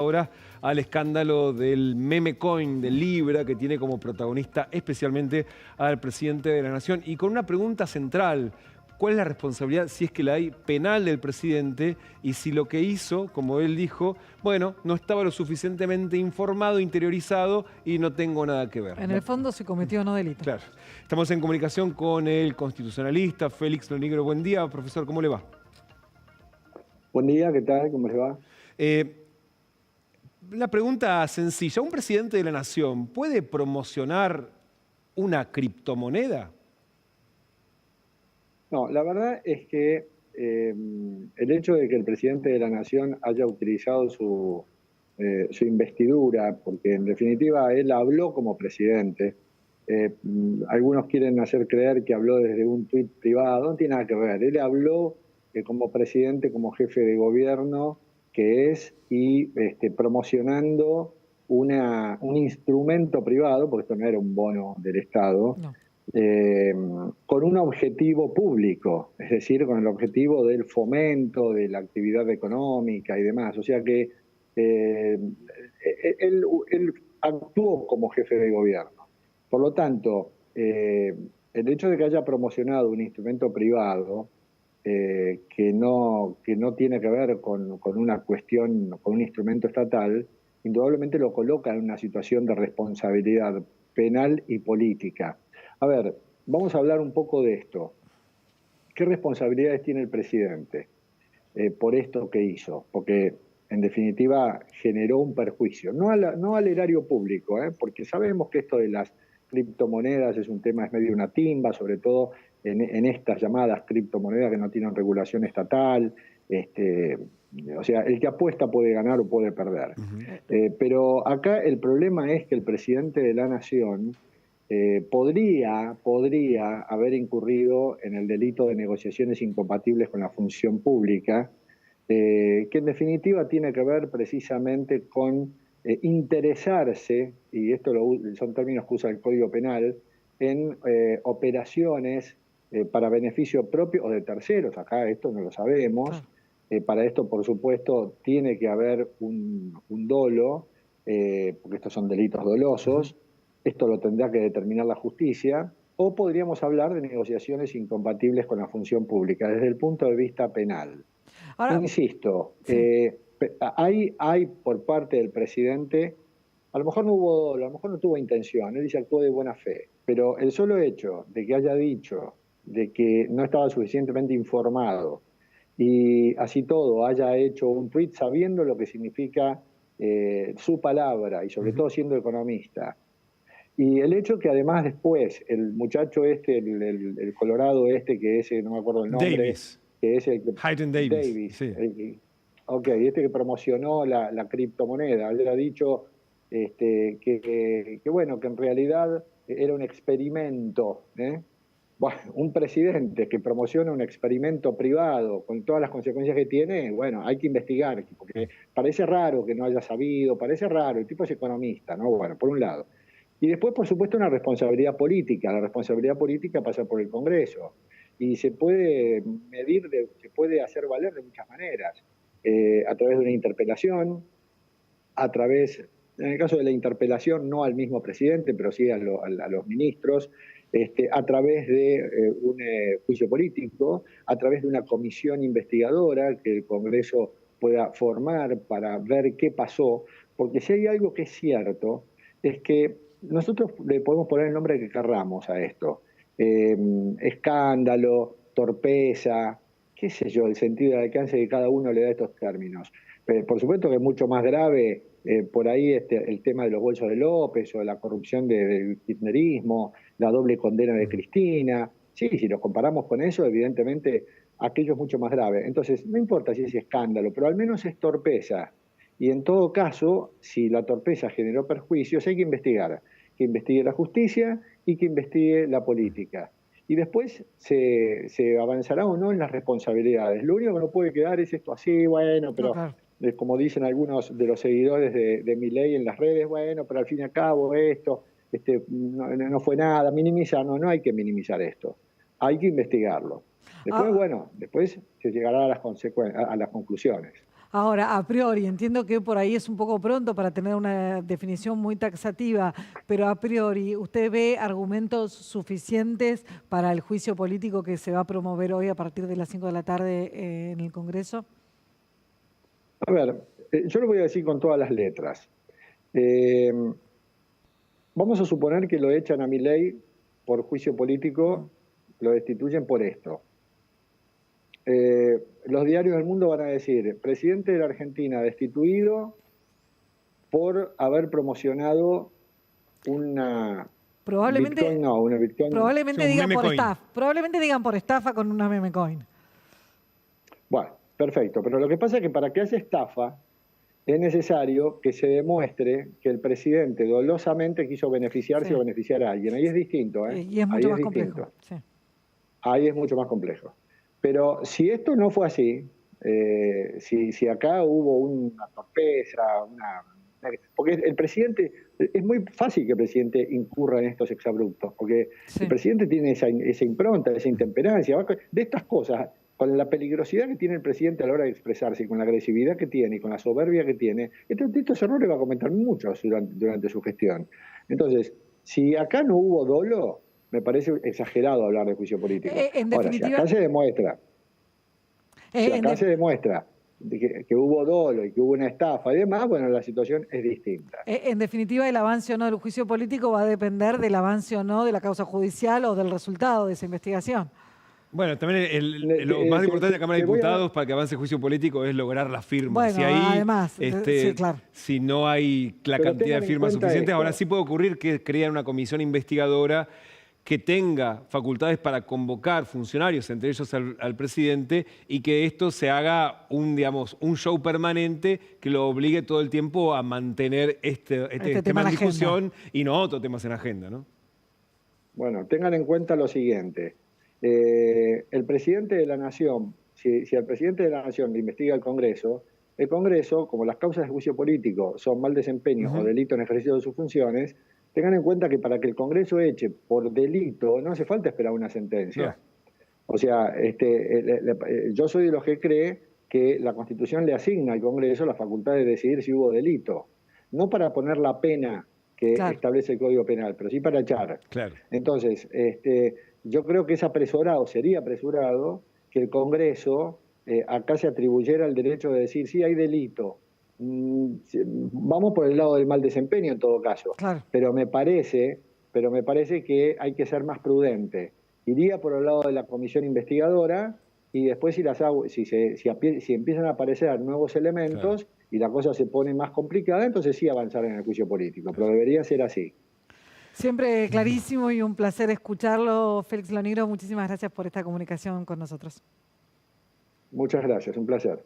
Ahora al escándalo del meme coin, del Libra, que tiene como protagonista especialmente al presidente de la Nación. Y con una pregunta central: ¿cuál es la responsabilidad, si es que la hay, penal del presidente? Y si lo que hizo, como él dijo, bueno, no estaba lo suficientemente informado, interiorizado y no tengo nada que ver. En el fondo se cometió no delito. Claro. Estamos en comunicación con el constitucionalista Félix Lonigro. Buen día, profesor, ¿cómo le va? Buen día, ¿qué tal? ¿Cómo les va? La pregunta sencilla: ¿un presidente de la Nación puede promocionar una criptomoneda? No, la verdad es que el hecho de que el presidente de la Nación haya utilizado su investidura, porque en definitiva él habló como presidente, algunos quieren hacer creer que habló desde un tuit privado, no tiene nada que ver. Él habló como presidente, como jefe de gobierno que es, y promocionando un instrumento privado, porque esto no era un bono del Estado, No. con un objetivo público, es decir, con el objetivo del fomento de la actividad económica y demás. O sea que él actuó como jefe de gobierno. Por lo tanto, el hecho de que haya promocionado un instrumento privado que no tiene que ver con una cuestión, con un instrumento estatal, indudablemente lo coloca en una situación de responsabilidad penal y política. A ver, vamos a hablar un poco de esto. ¿Qué responsabilidades tiene el presidente por esto que hizo? Porque, en definitiva, generó un perjuicio. No al erario público, porque sabemos que esto de las criptomonedas es un tema, es medio una timba, sobre todo en estas llamadas criptomonedas que no tienen regulación estatal. O sea, el que apuesta puede ganar o puede perder. Pero acá el problema es que el presidente de la Nación podría haber incurrido en el delito de negociaciones incompatibles con la función pública, que en definitiva tiene que ver precisamente con interesarse, y esto son términos que usa el Código Penal, en operaciones para beneficio propio o de terceros. Acá esto no lo sabemos. Para esto, por supuesto, tiene que haber un dolo, porque estos son delitos dolosos. Esto lo tendrá que determinar la justicia, o podríamos hablar de negociaciones incompatibles con la función pública desde el punto de vista penal. Ahora, insisto, sí. Hay por parte del presidente, a lo mejor no tuvo intención, él dice actuó de buena fe, pero el solo hecho de que haya dicho de que no estaba suficientemente informado y así todo haya hecho un tuit sabiendo lo que significa su palabra y sobre todo siendo economista. Y el hecho que además después el muchacho el colorado que ese, no me acuerdo el nombre, Davis. Que es el que... Hayden Davis. Sí. Que promocionó la criptomoneda, haya dicho que bueno, que en realidad era un experimento, Bueno, un presidente que promociona un experimento privado con todas las consecuencias que tiene, bueno, hay que investigar, porque parece raro que no haya sabido, parece raro, el tipo es economista, ¿no? Bueno, por un lado. Y después, por supuesto, una responsabilidad política. La responsabilidad política pasa por el Congreso y se puede medir, se puede hacer valer de muchas maneras, a través de una interpelación, en el caso de la interpelación, no al mismo presidente, pero sí a los ministros, a través de un juicio político, a través de una comisión investigadora que el Congreso pueda formar para ver qué pasó, porque si hay algo que es cierto, es que nosotros le podemos poner el nombre que querramos a esto, escándalo, torpeza, qué sé yo, el sentido de alcance que cada uno le da a estos términos. Por supuesto que es mucho más grave por ahí el tema de los bolsos de López o la corrupción del kirchnerismo, la doble condena de Cristina. Sí, si nos comparamos con eso, evidentemente aquello es mucho más grave. Entonces, no importa si es escándalo, pero al menos es torpeza. Y en todo caso, si la torpeza generó perjuicios, hay que investigar. Que investigue la justicia y que investigue la política. Y después se avanzará o no en las responsabilidades. Lo único que no puede quedar es esto así, bueno, pero como dicen algunos de los seguidores de Milei en las redes, bueno, pero al fin y al cabo esto no fue nada, minimizar, no hay que minimizar esto, hay que investigarlo. Después, después se llegará a las conclusiones. Ahora, a priori, entiendo que por ahí es un poco pronto para tener una definición muy taxativa, pero a priori, ¿usted ve argumentos suficientes para el juicio político que se va a promover hoy a partir de las 5 de la tarde en el Congreso? A ver, yo lo voy a decir con todas las letras. Eh, Vamos a suponer que lo echan a Milei por juicio político, lo destituyen por esto. Los diarios del mundo van a decir, presidente de la Argentina destituido por haber promocionado una Probablemente, Bitcoin, no, una Bitcoin. probablemente Un digan meme por coin. estafa. Probablemente digan por estafa con una meme coin. Bueno, perfecto, pero lo que pasa es que para que haya estafa es necesario que se demuestre que el presidente dolosamente quiso beneficiarse Sí. o beneficiar a alguien. Ahí es distinto, ¿eh? Y es Ahí mucho es más complejo. distinto. Sí. Ahí es mucho más complejo. Pero si esto no fue así, si acá hubo una torpeza, porque el presidente, es muy fácil que el presidente incurra en estos exabruptos, porque Sí. el presidente tiene esa impronta, esa intemperancia, de estas cosas, con la peligrosidad que tiene el presidente a la hora de expresarse, y con la agresividad que tiene, y con la soberbia que tiene, estos errores va a cometer muchos durante su gestión. Entonces, si acá no hubo dolo, me parece exagerado hablar de juicio político. En Ahora, si definitiva, acá se demuestra, que hubo dolo y que hubo una estafa y demás, bueno, la situación es distinta. en definitiva, el avance o no del juicio político va a depender del avance o no de la causa judicial o del resultado de esa investigación. Bueno, también lo más importante de la Cámara de te voy a- Diputados para que avance el juicio político es lograr las firmas. Bueno, Si ahí, además, sí, claro. si no hay la Pero cantidad tengan de en firmas cuenta suficientes, esto. ahora sí puede ocurrir que crean una comisión investigadora que tenga facultades para convocar funcionarios, entre ellos al presidente, y que esto se haga un show permanente que lo obligue todo el tiempo a mantener este tema tema en en la discusión y no otros temas en agenda, ¿no? Bueno, tengan en cuenta lo siguiente. El presidente de la Nación, si al presidente de la Nación le investiga el Congreso, como las causas de juicio político son mal desempeño o delito en ejercicio de sus funciones, tengan en cuenta que para que el Congreso eche por delito no hace falta esperar una sentencia. O sea, yo soy de los que cree que la Constitución le asigna al Congreso la facultad de decidir si hubo delito, no para poner la pena que Claro. establece el Código Penal, pero sí para echar. Claro. Entonces, yo creo que sería apresurado que el Congreso acá se atribuyera el derecho de decir, sí, hay delito. Vamos por el lado del mal desempeño en todo caso. Claro. Pero me parece que hay que ser más prudente. Iría por el lado de la comisión investigadora y después si empiezan a aparecer nuevos elementos y la cosa se pone más complicada, entonces sí avanzar en el juicio político, pero debería ser así. Siempre clarísimo y un placer escucharlo, Félix Lonigro. Muchísimas gracias por esta comunicación con nosotros. Muchas gracias, un placer.